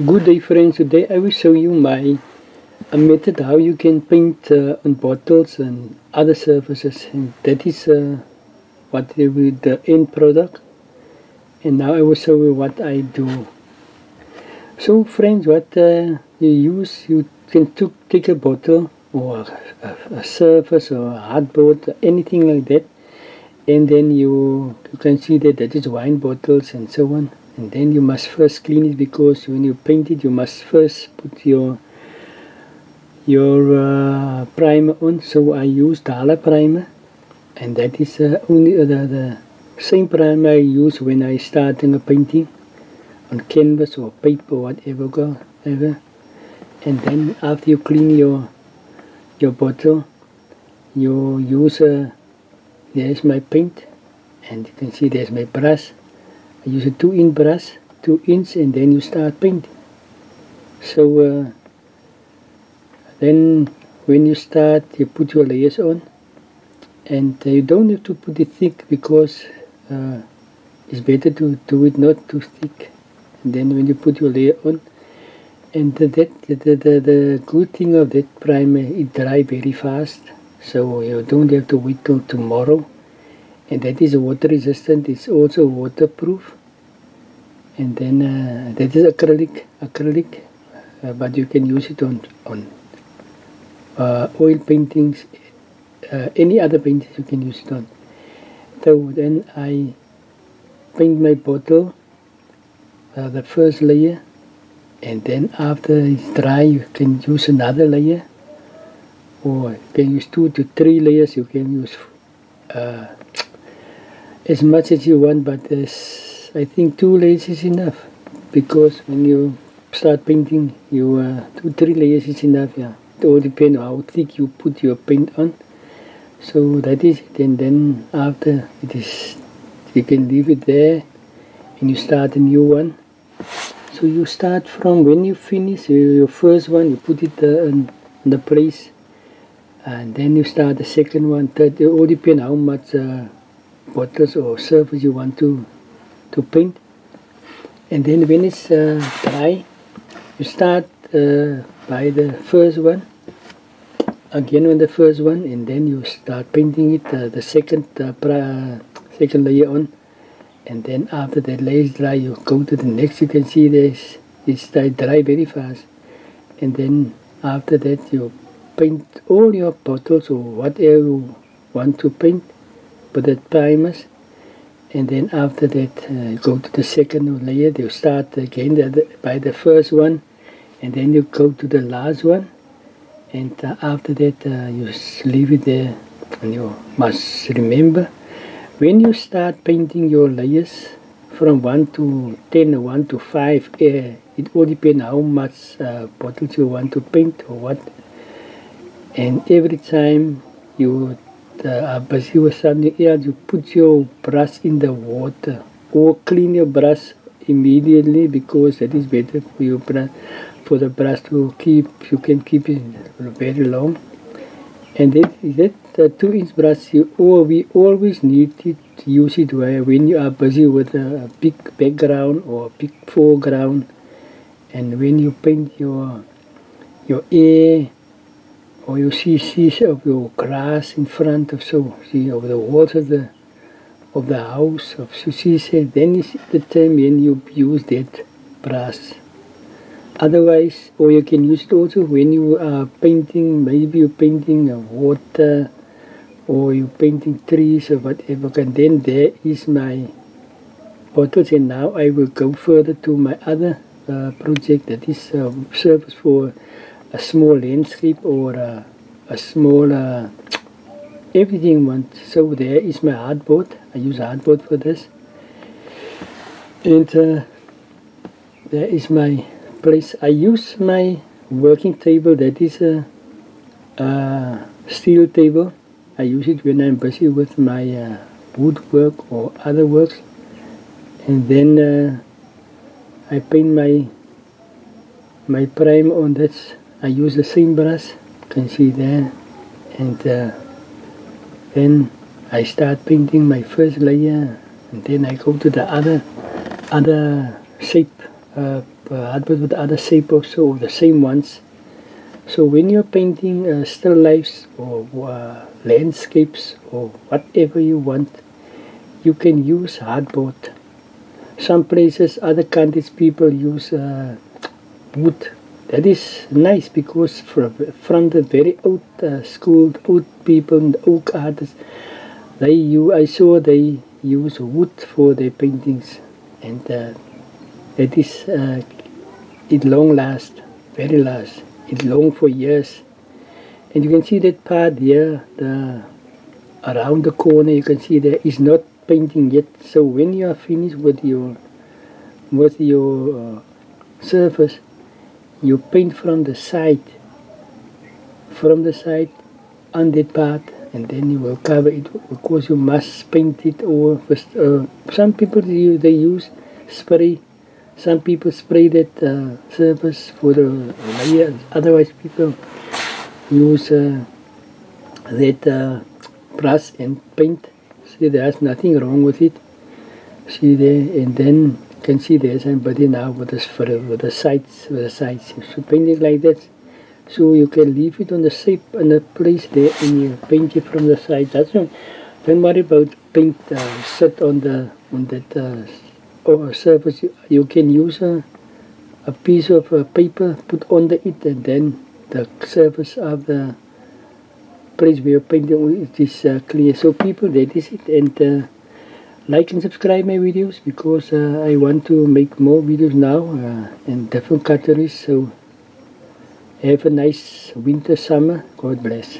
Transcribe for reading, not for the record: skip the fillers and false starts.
Good day, friends. Today I will show you my a method how you can paint on bottles and other surfaces, and that is what will be the end product. And now I will show you what I do. So, friends, what you use, you can take a bottle or a surface or a hardboard, anything like that, and then you can see that is wine bottles and so on. And then you must first clean it, because when you paint it, you must first put your primer on. So I use Dala primer, and that is only the same primer I use when I start in a painting on canvas or paper or whatever. And then after you clean your bottle, you use there's my paint, and you can see there's my brush. I use a 2-inch brush, 2 inch, and then you start painting. So then when you start, you put your layers on, and you don't have to put it thick, because it's better to do it not too thick. And then when you put your layer on, and the good thing of that primer, it dries very fast, so you don't have to wait till tomorrow. And that is water resistant, it's also waterproof. And then that is acrylic, but you can use it on oil paintings, any other paintings you can use it on. So then I paint my bottle, the first layer, and then after it's dry you can use another layer, or you can use 2 to 3 layers. You can use as much as you want, but I think 2 layers is enough, because when you start painting, you 2 3 layers is enough. Yeah, it all depends on how thick you put your paint on. So that is it. And then after it is, you can leave it there, and you start a new one. So you start from when you finish your first one, you put it in the place, and then you start the second one, third. It all depends how much bottles or surface you want to paint. And then when it's dry, you start by the first one, again on the first one, and then you start painting it the second layer on. And then after that layer is dry, you go to the next. You can see it's dry very fast. And then after that you paint all your bottles or whatever you want to paint with the primers. And then after that go to the second layer. You start again by the first one, and then you go to the last one. And after that you leave it there. And you must remember, when you start painting your layers from 1 to 10 or 1 to 5, it all depends how much bottles you want to paint or what. And every time you are busy with something else, you put your brush in the water, or clean your brush immediately, because that is better for your brush, for the brush to keep. You can keep it very long. And that 2-inch brush, we always need to use it when you are busy with a big background or a big foreground, and when you paint your air, or you see of your grass in front of of the walls of the house of Susie, then is the time when you use that brush. Otherwise, or you can use it also when you are painting, maybe you're painting water, or you're painting trees or whatever. And then there is my bottles. And now I will go further to my other project, that is service for a small landscape or a small everything one. So there is my hardboard. I use hardboard for this. And there is my place. I use my working table, that is a steel table. I use it when I'm busy with my woodwork or other works. And then I paint my primer on that. I use the same brush, you can see there. And then I start painting my first layer, and then I go to the other shape hardboard with other shape also, the same ones. So when you're painting still lifes or landscapes or whatever you want, you can use hardboard. Some places, other countries, people use wood. That is nice because from the very old school, old people, the old artists, I saw they use wood for their paintings, and that is it long last, very last. It long for years, and you can see that part here, around the corner. You can see there is not painting yet. So when you are finished with your surface, you paint from the side on that part, and then you will cover it. Of course, you must paint it over first. Some people they use spray. Some people spray that surface for the layer. Otherwise, people use that brush and paint. See, there's nothing wrong with it. See there, and then you can see there's somebody now with the sides. So paint it like that. So you can leave it on the shape and the place there, and you paint it from the side. Don't worry about paint set on that surface. You can use a piece of paper, put under it, and then the surface of the place where you're painting it is clear. So people, that is it. And like and subscribe my videos, because I want to make more videos now in different categories. So have a nice winter, summer. God bless.